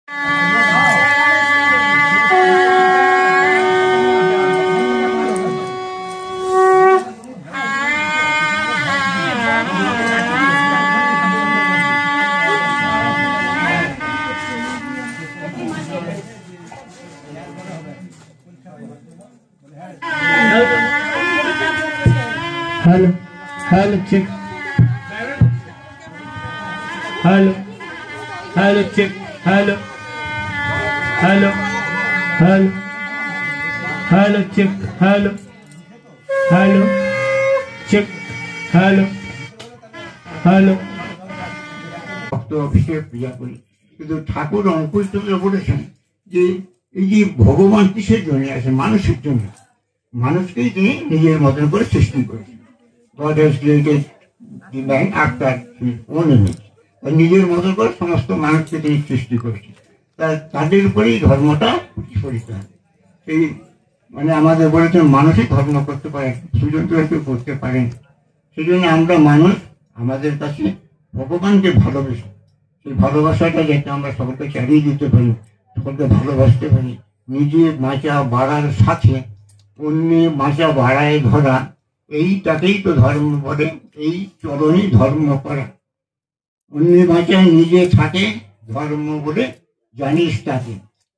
Hello, hello, chick. Hello, hello, chick. Hello, hello, hello, hello, chick. Hello, hello, chick. Hello, hello. ভক্ত অভিষেক পূজা করি, কিন্তু ঠাকুর অঙ্কুশ বলেছেন যে এই যে ভগবান কিসের জন্য আছে? মানুষের জন্য। মানুষকেই তিনি নিজের মতন করে সৃষ্টি করেছেন। God has created the man after his own image. নিজের মতো করে সমস্ত মানুষকে তিনি সৃষ্টি করেছেন। তাদের উপরেই ধর্মটা প্রতিফলিত হয়। এই মানে আমাদের বলেছেন মানুষই ধর্ম করতে পারেন, সুযন্ত্র কেউ করতে পারেন। সেই জন্য আমরা মানুষ আমাদের কাছে ভগবানকে ভালোবেসে সেই ভালোবাসাটা যাতে আমরা সকলকে চালিয়ে দিতে পারি, সকলকে ভালোবাসতে পারি। নিজে বাঁচা বাড়ার সাথে অন্যের বাঁচা বাড়ায় ধরা, এইটাকেই তো ধর্ম বলে। এই চরণই ধর্ম করা। অন্যের বাঁচায় নিজে থাকে ধর্ম বলে জানিস তাকে।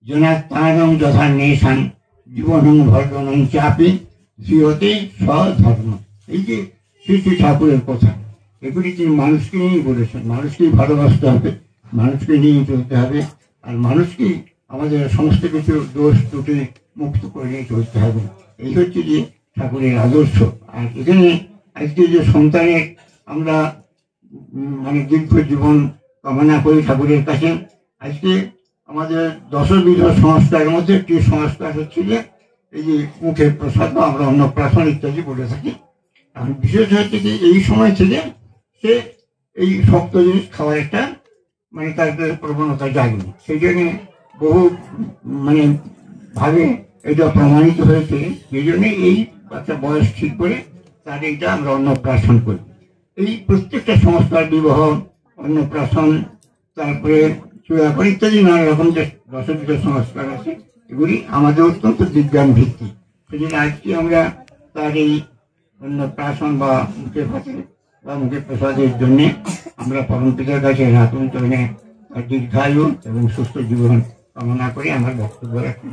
জেনা তারং যথা নেশান জীবনং ভর্জনং চাপি শ্রীহতে স্বধর্ম। এই যে শ্রী শ্রী ঠাকুরের কথা, এগুলি তিনি মানুষকে নিয়েই বলেছেন। মানুষকেই ভালোবাসতে হবে, মানুষকে নিয়ে চলতে হবে, আর মানুষকেই আমাদের সমস্ত কিছু দোষ ত্রুটি মুক্ত করে নিয়ে চলতে হবে। এই হচ্ছে যে ঠাকুরের আদর্শ। আর এখানে আজকে যে সন্তানের আমরা মানে দীর্ঘ জীবন কামনা করি ঠাকুরের কাছে। আজকে আমাদের দশবিধ সংস্কারের মধ্যে একটি সংস্কার হচ্ছে যে এই যে মুখের প্রসাদ বা আমরা অন্নপ্রাশন ইত্যাদি বলে থাকি। আর বিশেষ হচ্ছে যে এই সময় থেকে সে এই শক্ত জিনিস খাওয়ার একটা মানে তার প্রবণতা জাগবে। সেই জন্য বহু মানে ভাবে এটা প্রমাণিত হয়েছে। সেই জন্য এই একটা বয়স ঠিক করে তার এইটা আমরা অন্নপ্রাশন করি। এই প্রত্যেকটা সংস্কার, বিবাহ, অন্নপ্রাশন, তারপরে চূড়াকরণ ইত্যাদি নানা রকম যে দশবিধ সংস্কার আছে, এগুলি আমাদের অত্যন্ত বিজ্ঞান ভিত্তিক। সেই জন্য আজকে আমরা তার এই অন্নপ্রাশন বা মুখে ভাতে বা মুখে প্রসাদের জন্যে আমরা পরম পিতার কাছে রাতুল চরণে দীর্ঘায়ু এবং সুস্থ জীবন কামনা করি। আমার বক্তব্য রাখি।